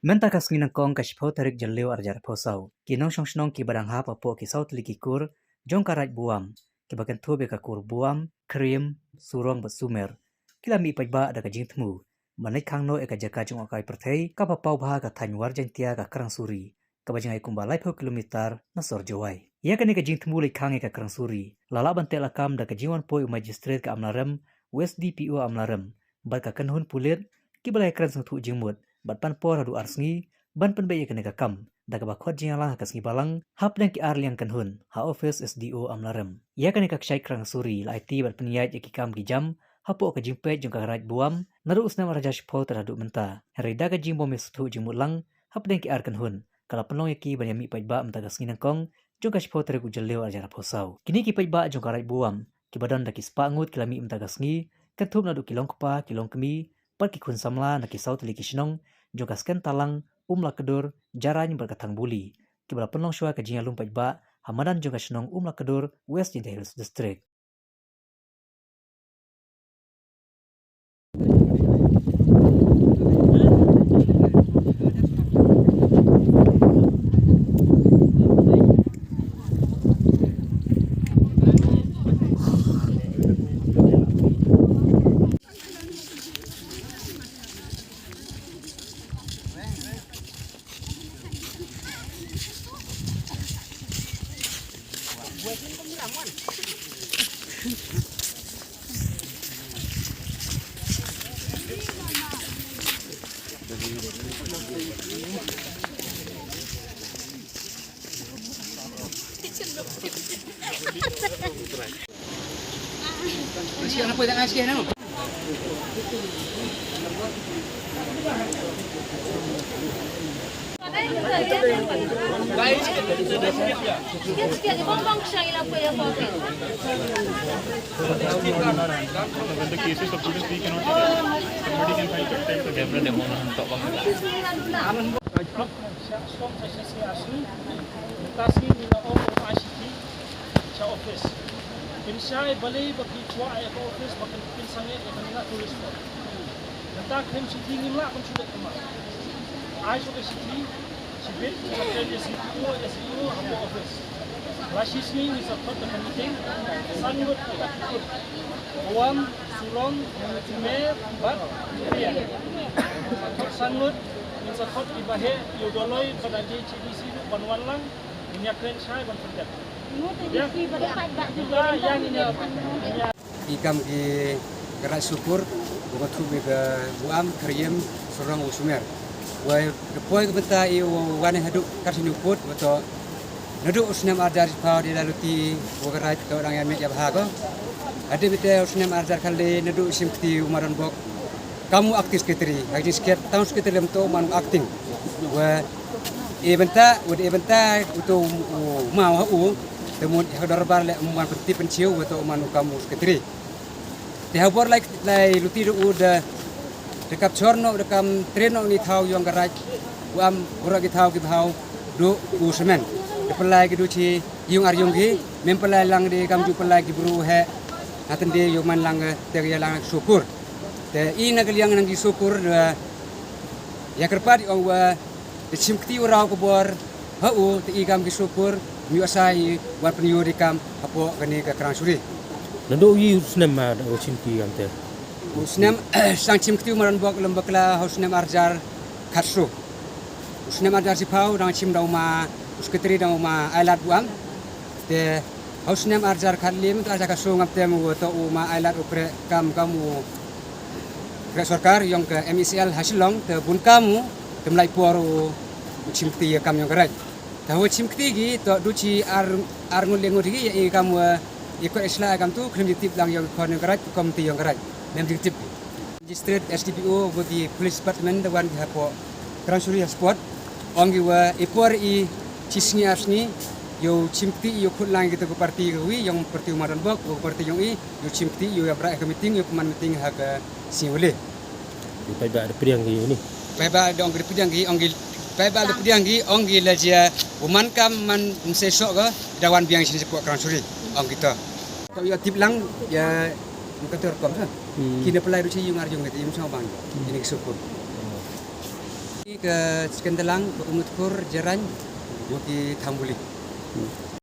Menta kasngi nangkong kashpo tarik jaleu arjar posau. Kinong shnong ki barang hap apo ki saut likikur, jong karat buam. Ki bagan tobe kakur buam, krim, surong basumer. Kila mi pajba ada kajing temu. Manai kangno eka jaka jong akai pertei, kapa pau baha ka tanyuar jengtia ka kerang suri. Kabajang ai kumbalai po kilometer nasor jawai. Ia kani kajing temu lai kang eka kerang suri. Lala bante lakam da kajingwan po magistrate ka amlarem, West DPO amlarem. Bat ka kanhun pulit, ki balai kerang sengtu jingmut. Bat pan por hadu arsngi ban pen bayi kene kakam daga bakot jingala kasngi balang hap yang ki ar liang kanhun ha office SDO amlarem ya kene kak syai krang suri la IT bat peniyat ya kam gijam hapo ka jingpe jong ka raj buam naru usna raja shpo terhadu menta hari daga jingbo mestu jingmulang hap yang ki ar kanhun kala penong ya ki ban yami pajba menta kasngi nangkong jong ka shpo tergu jaleu ajara posau kini ki pajba jong ka raj buam ki badan daki spangut kilami menta kasngi kanthum nadu kilong kpa kilong kemi pat ki khun samla na ki saut likishnong juga sken talang lakedur jarany berkatang buli kibala penong shua kajinya lumpat ba hamadan juga senong lakedur West Hills District. Siya na po yung asya na mo. Sikit-sikit, ibang siya ilang po yung COVID. When the cases of students we cannot somebody can find it time to camera demo na hantok pa nila. Mutasi nila o ICT sa office. Pinsay balay bagi chua ay office bakit pinsangit ay kanila tourist po. Natakrim si tingin la kung sulit naman. Ay so ICT sibit sa SEO ang office. Rasis ni sa kot na meeting sangot takut. Uam surong mer bat dia. Sangot sa kot ibahe yodoloy pada JCDC banwan lang minyak saya ban pendet. Ikam ki kerak syukur buat tubi ke buam kriem surang usumer. Wai depoi ke benta i wane haduk kasih nyuput beto naduk usnam ajar pau di lalu ti wakarai ke orang yang meja bahago. Ada bete usnam ajar kali naduk simpti umaran bok. Kamu aktif sekretari, lagi sekian tahun sekretari lem manu akting. Wa eventa untuk mau Temu darbar le man peti pensiu atau manu kamu sekretari. Dihapor like luti udah dekap chorno dekam treno ni thau yang garaj uam ura ki thau ki bhau do usmen. Depelai ki duci yung ar yung gi mempelai lang di kam ju pelai ki buru he aten de yo man lang te lang syukur. Te ina kali yang nang syukur ya kerpadi ong wa de chimkti ura ko bor hau te ikam ki syukur miwasai buat penyurikam apo kani ke kerang suri. Nado yi usnem ma o chimki amte. Usnem sang chimkti umaran bok lembakla usnem arjar khatsu. Usnem arjar sipau dang chim dau ma usketri dau ma ailat buam. Te usnem arjar khalim tu arjar kasu ngapte mu to ma ailat upre kamu ke sarkar yang ke MECL hasilong te bun kamu temlai poru chimkti kam yang gerai. Tahu chimkti gi to duci ar ngulengu gi ya kamu ikut islah kamu tu kena ditip lang yang kau negara komiti yang gerai nem ditip Magistrate SDPO bagi police department dewan hapo transuri sport ongi wa ipor I cisni asni yo chimkti yo kut lang gitu ke parti wi yang parti umaran bok ke parti yang I yo chimkti yo abra ke meeting yo peman meeting ha ke siwale Pai ba ada priang ni. Pai ba dong ke priang gi ongi Pai ba le pianggi ongi laja uman kam man sesok ke dawan biang sini sepuk kerang suri ong kita. Kau ya tip lang ya muka terkom sah. Kini pelai rusi yung arjung itu yung sama bang. Ini syukur. ke Sekendelang, ke Umutkur, Jeran, ke Tambuli.